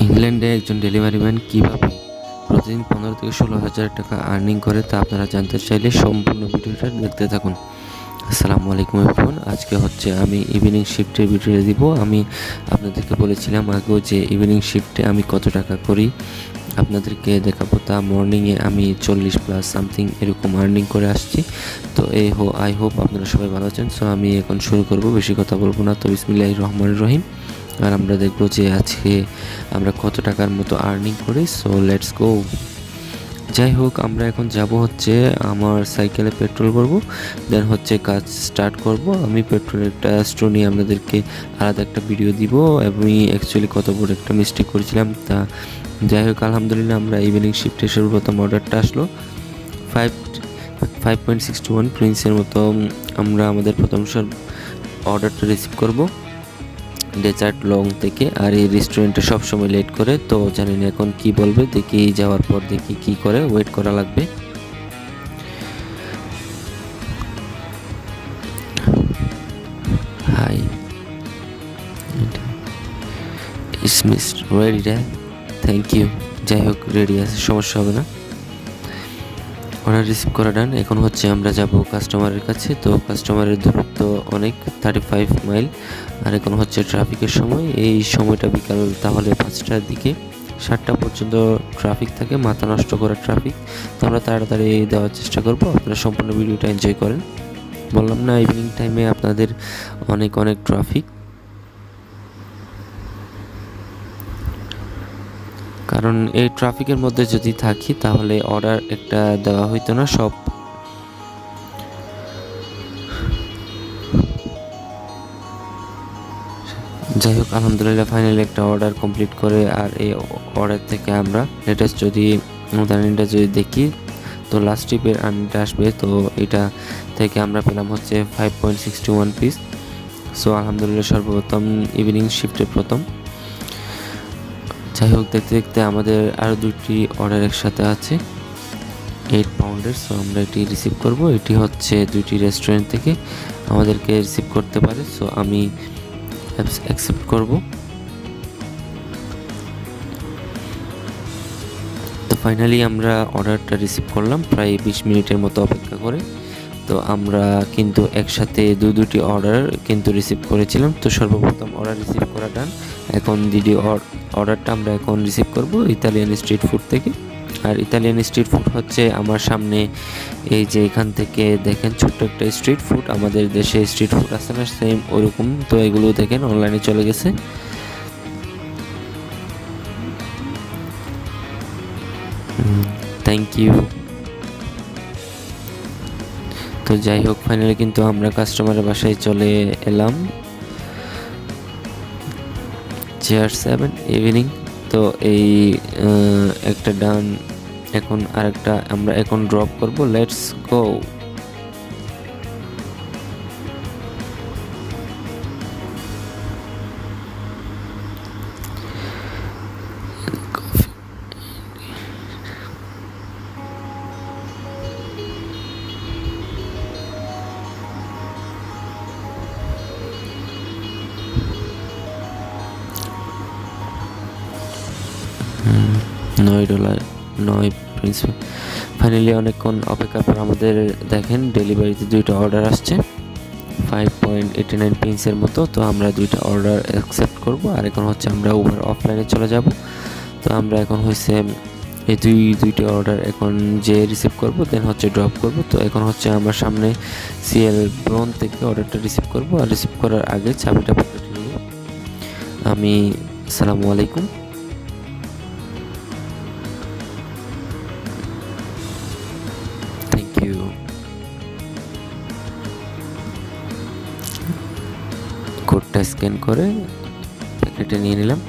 ইংল্যান্ডে একজন delivery man কীভাবে প্রতিদিন 15 থেকে 16,000 টাকা আর্নিং করে তা আপনারা জানতে চাইলে সম্পূর্ণ ভিডিওটা দেখতে থাকুন। আসসালামু আলাইকুম এভরিওয়ান। আজকে হচ্ছে আমি ইভিনিং শিফটের ভিডিও দিব। আমি আপনাদেরকে বলেছিলাম আগেও যে ইভিনিং শিফটে আমি কত টাকা করি আপনাদেরকে দেখাবো। তা মর্নিংয়ে আমি 40+ সামথিং এরকম আর্নিং করে আসছি। তো আই হোপ আপনারা সবাই ভালো আছেন। সো আমি এখন শুরু করব, বেশি কথা বলবো না। তো বিসমিল্লাহির রহমানির রহিম। আর আমরা দেখবো যে আজকে আমরা কত টাকার মতো আর্নিং করি। So let's go. যাই হোক, আমরা এখন যাব হচ্ছে আমার সাইকেলে পেট্রোল করব, দেন হচ্ছে কাজ স্টার্ট করব। আমি পেট্রোলের একটা স্টোর নিয়ে আপনাদেরকে আলাদা একটা ভিডিও দিব। আমি অ্যাকচুয়ালি কত বড় একটা মিস্টেক করেছিলাম। তা যাই হোক, আলহামদুলিল্লাহ আমরা ইভিনিং শিফটে সর্বপ্রথম অর্ডারটা আসলো 5.61 প্রিন্সের মতো। আমরা আমাদের প্রথম অর্ডারটা রিসিভ করব ডেজার্ট লং থেকে। আর এই রেস্টুরেন্টে সবসময় লেট করে, তো জানি না এখন কি বলবে। দেখি যাওয়ার পর দেখি কি করে, ওয়েট করা লাগবে। হাই ইসমিস রেডি রে, থ্যাংক ইউ। যাই হোক, রেডি আছে, সমস্যা হবে না। অর্ডার রিসিভ করা ডান। এখন হচ্ছে আমরা যাব কাস্টমারের কাছে। তো কাস্টমারের দূরত্ব অনেক, 35 মাইল। আর এখন হচ্ছে ট্রাফিকের সময়। এই সময়টা বিকাল তাহলে 5টার দিকে, 7টা পর্যন্ত ট্রাফিক থাকে, মাথা নষ্ট করা ট্রাফিক। তো আমরা তাড়াতাড়ি দেওয়ার চেষ্টা করব। আপনারা সম্পূর্ণ ভিডিওটা এনজয় করেন। বললাম না, ইভিনিং টাইমে আপনাদের অনেক অনেক ট্রাফিক, কারণ এই ট্রাফিকের মধ্যে যদি থাকি তাহলে অর্ডার একটা দেওয়া হইতো না সব। যাই হোক, আলহামদুলিল্লাহ ফাইনালি একটা অর্ডার কমপ্লিট করে। আর এই অর্ডার থেকে আমরা লেটেস্ট যদি আর্নিংটা যদি দেখি, তো লাস্ট ট্রিপের আর্নিংটা আসবে। তো এটা থেকে আমরা পেলাম হচ্ছে 5.61 পিস। সো আলহামদুলিল্লাহ সর্বপ্রথম ইভিনিং শিফটের প্রথম। যাই হোক, দেখতে দেখতে আমাদের আরও 2টি অর্ডার একসাথে আছে 8 পাউন্ডের। সো আমরা এটি রিসিভ করব। এটি হচ্ছে 2টি রেস্টুরেন্ট থেকে আমাদেরকে রিসিভ করতে পারে। সো আমি অ্যাকসেপ্ট করব। তো ফাইনালি আমরা অর্ডারটা রিসিভ করলাম প্রায় 20 মিনিটের মতো অপেক্ষা করে। তো আমরা কিন্তু একসাথে দুটি অর্ডার কিন্তু রিসিভ করেছিলাম। তো সর্বপ্রথম অর্ডার রিসিভ করা ডান। এখন দ্বিতীয় অর্ডারটা আমরা এখন রিসিভ করব ইতালিয়ান স্ট্রিট ফুড থেকে। আর ইতালিয়ান স্ট্রিট ফুড হচ্ছে আমার সামনে, এই যে এখান থেকে দেখেন ছোট্ট একটা স্ট্রিট ফুড। আমাদের দেশে স্ট্রিট ফুড আছে না, সেম ওইরকম। তো এগুলো দেখেন অনলাইনে চলে গেছে। Thank you. তো যাই হোক, ফাইনালি কিন্তু আমরা কাস্টমারের বাসায় চলে এলাম। Chair 7 evening. তো এই একটা ডান। এখন আরেকটা আমরা এখন ড্রপ করব। Let's go. $9 9 প্রিন্স। ফাইনালি অনেকক্ষণ অপেক্ষার পর আমাদের দেখেন ডেলিভারিতে 2টা অর্ডার আসছে 5.89 প্রিন্সের মতো। তো আমরা 2টা অর্ডার অ্যাকসেপ্ট করব। আর এখন হচ্ছে আমরা উবার অফলাইনে চলে যাব। তো আমরা এখন হচ্ছে এই দুইটা অর্ডার এখন যে রিসিভ করব, দেন হচ্ছে ড্রপ করব। তো এখন হচ্ছে আমার সামনে সিএল ব্রন থেকে অর্ডারটা রিসিভ করব। আর রিসিভ করার আগে চাবিটা পকেটে নিয়ে আমি আসসালামু আলাইকুম। কোডটা স্ক্যান করে প্যাকেটে নিয়ে নিলাম।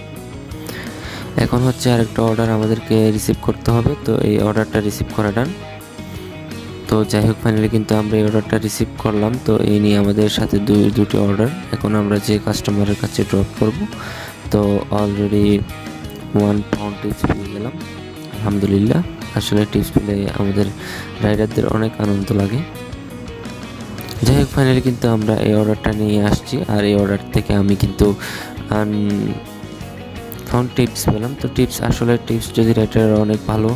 এখন হচ্ছে আরেকটা অর্ডার আমাদেরকে রিসিভ করতে হবে। তো এই অর্ডারটা রিসিভ করা ডান। তো যাই হোক, ফাইনালি কিন্তু আমরা এই অর্ডারটা রিসিভ করলাম। তো এই নিয়ে আমাদের সাথে দুটি অর্ডার এখন আমরা যে কাস্টমারের কাছে ড্রপ করব। তো অলরেডি 1 পাউন্ড টিপস পেয়ে গেলাম আলহামদুলিল্লাহ। আসলে টিপস পেলে আমাদের রাইডারদের অনেক আনন্দ লাগে। যাই হোক, ফাইনালি কিন্তু আমরা এই অর্ডারটা নিয়ে আসছি। আর এই অর্ডার থেকে আমি কিন্তু পাউন্ড টিপস পেলাম। তো টিপস আসলে টিপস যদি রাইটার অনেক ভালো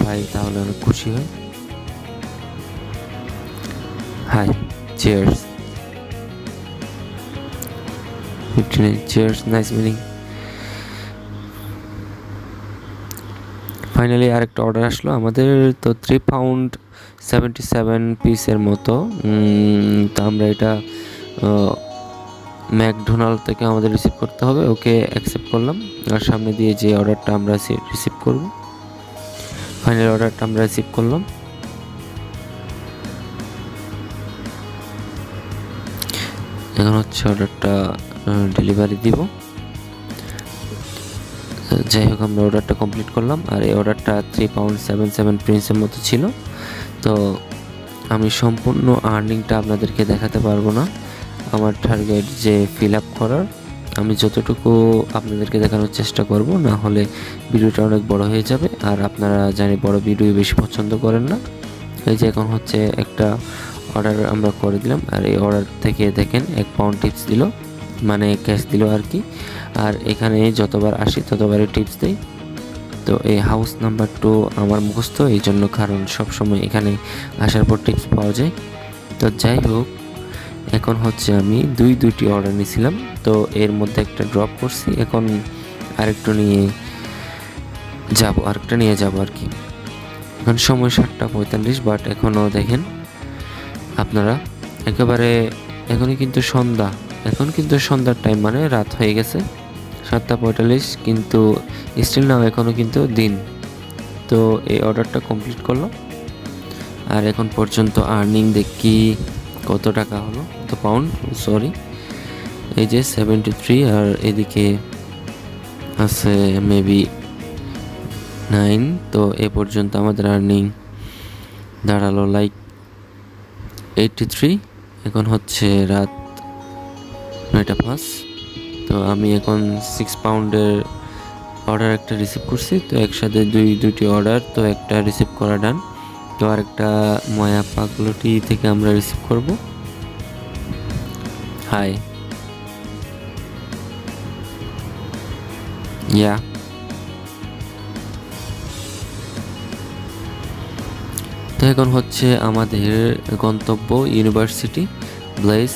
পাই তাহলে অনেক খুশি হয়। Hi, cheers. 59 cheers, nice meaning. Finally আরেকটা অর্ডার আসলো আমাদের, তো 3 পাউন্ড 77 পিসের মতো। তো আমরা এটা ম্যাকডোনাল্ড থেকে আমাদের রিসিভ করতে হবে। ওকে অ্যাকসেপ্ট করলাম, আর সামনে দিয়ে যে অর্ডারটা আমরা রিসিভ করব, ফাইনাল অর্ডারটা আমরা রিসিভ করলাম। এখন হচ্ছে অর্ডারটা ডেলিভারি দিব। যাই হোক, আমরা অর্ডারটা কমপ্লিট করলাম, আর এই অর্ডারটা 3 পাউন্ড 77 প্রিন্সের মতো ছিল। তো আমি সম্পূর্ণ আর্নিংটা আপনাদেরকে দেখাতে পারবো না, আমার টার্গেট যে ফিল আপ করার, আমি যতটুকু আপনাদেরকে দেখানোর চেষ্টা করব, না হলে ভিডিওটা অনেক বড় হয়ে যাবে। আর আপনারা জানি বড় ভিডিও বেশি পছন্দ করেন না। এই যে এখন হচ্ছে একটা অর্ডার আমরা করে দিলাম, আর এই অর্ডার থেকে দেখেন 1 পাউন্ড টিপস দিল, মানে ক্যাশ দিল আর কি। আর এখানে যতবার আসি ততবারই টিপস দেই। তো এই হাউস নাম্বার 2 আমার মুখস্থ, এই জন্য, কারণ সবসময় এখানে আসার পর টিপস পাওয়া যায়। তো যাই হোক, এখন হচ্ছে আমি দুইটি অর্ডার নিয়েছিলাম, তো এর মধ্যে একটা ড্রপ করছি, এখন আরেকটা নিয়ে যাব আর কি। এখন সময় 7:45, বাট এখনও দেখেন আপনারা একেবারে এখন কিন্তু সন্ধ্যার টাইম, মানে রাত হয়ে গেছে 7:45, কিন্তু স্টিল নাও এখনও কিন্তু দিন। তো এই অর্ডারটা কমপ্লিট করলাম, আর এখন পর্যন্ত আর্নিং দেখি কত টাকা হলো, কত পাউন্ড, সরি, এই যে 73, আর এদিকে আছে মেবি 9। তো এ পর্যন্ত আমাদের আর্নিং দাঁড়ালো লাইক 83। এখন হচ্ছে রাত 9:05। তো আমি এখন 6 পাউন্ডের অর্ডার একটা রিসিভ করছি, তো একসাথে দুইটি অর্ডার, তো একটা রিসিভ করা ডান। তো আরেকটা ময়া পাগলটি থেকে আমরা রিসিভ করব। হাই, ইয়া, তো এখন হচ্ছে আমাদের গন্তব্য ইউনিভার্সিটি ব্লেস।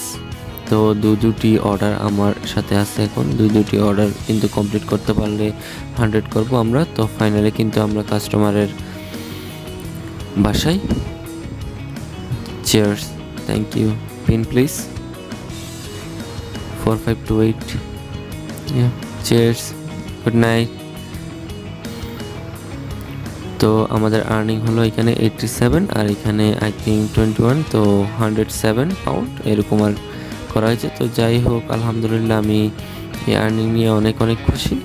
তো দুটি অর্ডার আমার সাথে আছে, এখন দুটি অর্ডার কিন্তু কমপ্লিট করতে পারলে 100 করব আমরা। তো ফাইনালি কিন্তু আমরা কাস্টমারের বাসায়। Cheers, thank you, pin please 4528। Cheers, good night. তো আমাদের আর্নিং হলো এখানে 87, আর এখানে আই থিঙ্ক 21, তো 107 পাউন্ড এরকম আর করা হয়েছে। তো যাই হোক, আলহামদুলিল্লাহ, আমি এই আর্নিং নিয়ে অনেক খুশি,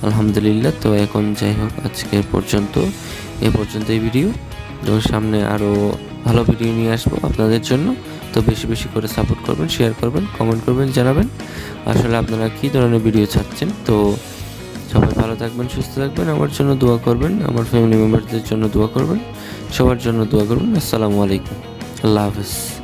আলহামদুলিল্লাহ। তো এখন যাই হোক, আজকের পর্যন্ত এই ভিডিও। তো সামনে আরও ভালো ভিডিও নিয়ে আসবো আপনাদের জন্য। তো বেশি বেশি করে সাপোর্ট করবেন, শেয়ার করবেন, কমেন্ট করবেন, জানাবেন আসলে আপনারা কী ধরনের ভিডিও চাচ্ছেন। তো সবাই ভালো থাকবেন, সুস্থ থাকবেন, আমার জন্য দোয়া করবেন, আমার ফ্যামিলি মেম্বারদের জন্য দোয়া করবেন, সবার জন্য দোয়া করবেন। আসসালামু আলাইকুম, আল্লাহ হাফেজ।